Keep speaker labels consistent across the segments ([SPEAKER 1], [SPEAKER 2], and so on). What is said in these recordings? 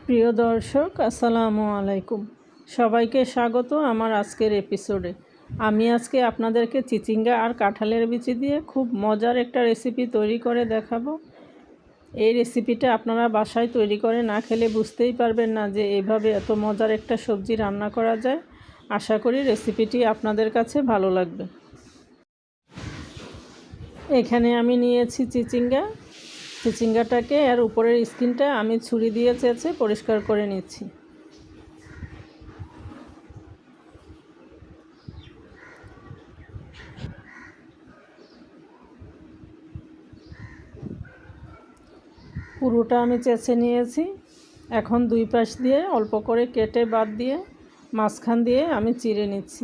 [SPEAKER 1] প্রিয় দর্শক, আসসালামু আলাইকুম। সবাইকে স্বাগত আমার আজকের এপিসোডে। আমি আজকে আপনাদেরকে চিচিঙ্গা আর কাঁঠালের বিচি দিয়ে খুব মজার একটা রেসিপি তৈরি করে দেখাবো। এই রেসিপিটা আপনারা বাসায় তৈরি করে না খেলে বুঝতেই পারবেন না যে এইভাবে এত মজার একটা সবজি রান্না করা যায়। আশা করি রেসিপিটি আপনাদের কাছে ভালো লাগবে। এখানে আমি নিয়েছি চিচিঙ্গাটাকে আর উপরের স্কিনটা আমি ছুরি দিয়ে চেঁচে পরিষ্কার করে নিচ্ছি। পুরোটা আমি চেঁচে নিয়েছি। এখন দুই পাশ দিয়ে অল্প করে কেটে বাদ দিয়ে মাঝখান দিয়ে আমি চিড়ে নিচ্ছি।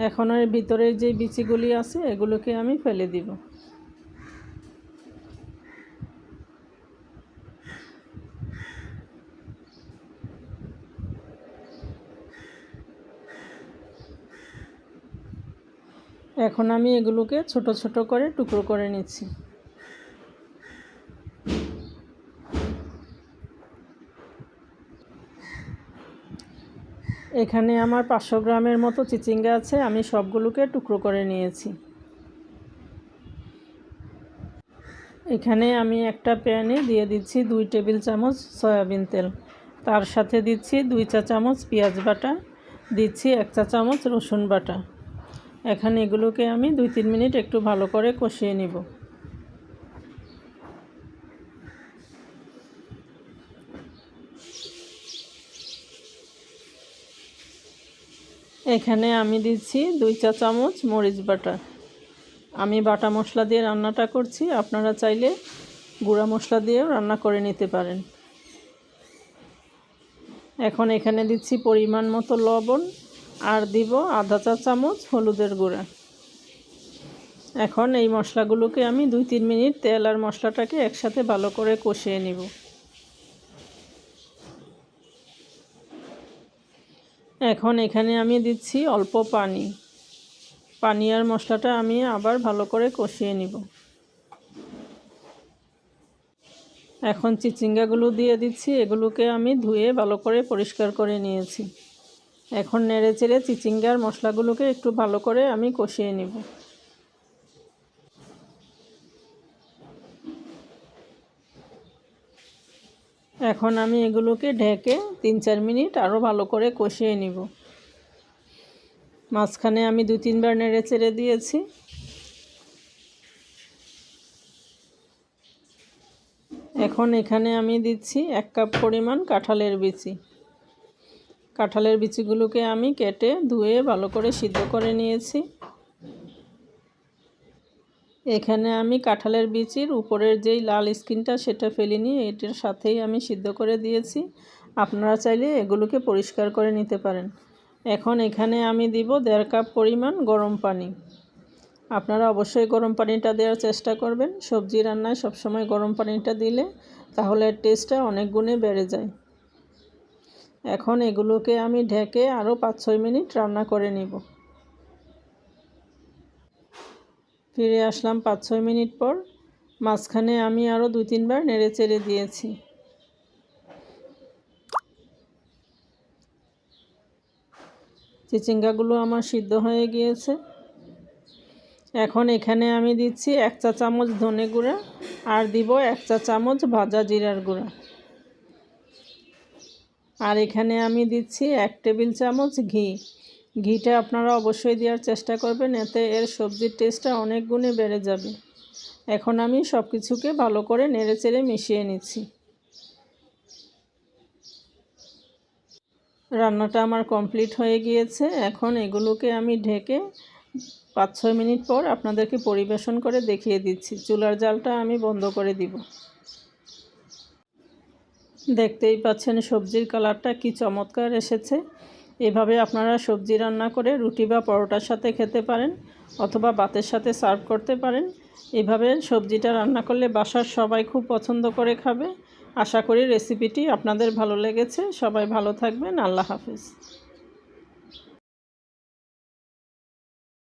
[SPEAKER 1] এখন এর ভিতরে যে বিচিগুলি আছে এগুলোকে আমি ফেলে দিব। এখন আমি এগুলোকে ছোট ছোট করে টুকরো করে নিচ্ছি। এখানে আমার 500 গ্রামের মতো চিচিঙ্গা আছে, আমি সবগুলোকে টুকরো করে নিয়েছি। এখানে আমি একটা প্যানে দিয়ে দিচ্ছি 2 টেবিল চামচ সয়াবিন তেল, তার সাথে দিচ্ছি 2 চা চামচ পেঁয়াজ বাটা, দিচ্ছি 1 চা চামচ রসুন বাটা। এখন এগুলোকে আমি 2-3 মিনিট একটু ভালো করে কষিয়ে নিব। এখানে আমি দিচ্ছি 2 চা চামচ মরিচ বাটা। আমি বাটা মশলা দিয়ে রান্নাটা করছি, আপনারা চাইলে গুঁড়া মশলা দিয়েও রান্না করে নিতে পারেন। এখন এখানে দিচ্ছি পরিমাণ মতো লবণ আর দিব আধা চা চামচ হলুদের গুঁড়া। এখন এই মশলাগুলোকে আমি 2-3 মিনিট তেল আর মশলাটাকে একসাথে ভালো করে কষিয়ে নিব। এখন এখানে আমি দিচ্ছি অল্প পানি আর মশলাটা আমি আবার ভালো করে কষিয়ে নিব। এখন চিচিঙ্গাগুলো দিয়ে দিচ্ছি, এগুলোকে আমি ধুয়ে ভালো করে পরিষ্কার করে নিয়েছি। এখন নেড়েচেড়ে চিচিঙ্গার মশলাগুলোকে একটু ভালো করে আমি কষিয়ে নিব। এখন আমি এগুলোকে ঢেকে 3-4 মিনিট আরও ভালো করে কষিয়ে নিব। মাঝখানে আমি 2-3 বার নেড়েচেড়ে দিয়েছি। এখন এখানে আমি দিচ্ছি 1 কাপ পরিমাণ কাঁঠালের বিচি। কাঁঠালের বিচিগুলোকে আমি কেটে ধুয়ে ভালো করে সিদ্ধ করে নিয়েছি। এখানে আমি কাঁঠালের বিচির উপরের যেই লাল স্কিনটা সেটা ফেলে নিয়ে এটার সাথেই আমি সিদ্ধ করে দিয়েছি। আপনারা চাইলে এগুলোকে পরিষ্কার করে নিতে পারেন। এখন এখানে আমি দিব 1.5 কাপ পরিমাণ গরম পানি। আপনারা অবশ্যই গরম পানিটা দেওয়ার চেষ্টা করবেন। সবজি রান্নায় সবসময় গরম পানিটা দিলে তাহলে টেস্টটা অনেক গুণে বেড়ে যায়। এখন এগুলোকে আমি ঢেকে আরও 5-6 মিনিট রান্না করে নিব। ফিরে আসলাম 5-6 মিনিট পর। মাঝখানে আমি আরও 2-3 বার নেড়েচেড়ে দিয়েছি। চিচিঙ্গাগুলো আমার সিদ্ধ হয়ে গিয়েছে। এখন এখানে আমি দিচ্ছি 1 চা চামচ ধনে গুঁড়া আর দিব 1 চা চামচ ভাজা জিরার গুঁড়া। আর এখানে আমি দিচ্ছি 1 টেবিল চামচ ঘিটা আপনারা অবশ্যই দেওয়ার চেষ্টা করবেন, এতে এর সবজির টেস্টটা অনেক গুণে বেড়ে যাবে। এখন আমি সব কিছুকে ভালো করে নেড়েচেড়ে মিশিয়ে নিচ্ছি। রান্নাটা আমার কমপ্লিট হয়ে গিয়েছে। এখন এগুলোকে আমি ঢেকে 5-6 মিনিট পর আপনাদেরকে পরিবেশন করে দেখিয়ে দিচ্ছি। চুলার জালটা আমি বন্ধ করে দিব। দেখতেই পাচ্ছেন সবজির কালারটা কি চমৎকার এসেছে। এভাবে আপনারা সবজি রান্না করে রুটি বা পরোটার সাথে খেতে পারেন অথবা ভাতের সাথে সার্ভ করতে পারেন। এভাবে সবজিটা রান্না করলে বাসার সবাই খুব পছন্দ করে খাবে। আশা করি রেসিপিটি আপনাদের ভালো লেগেছে। সবাই ভালো থাকবেন। আল্লাহ হাফেজ।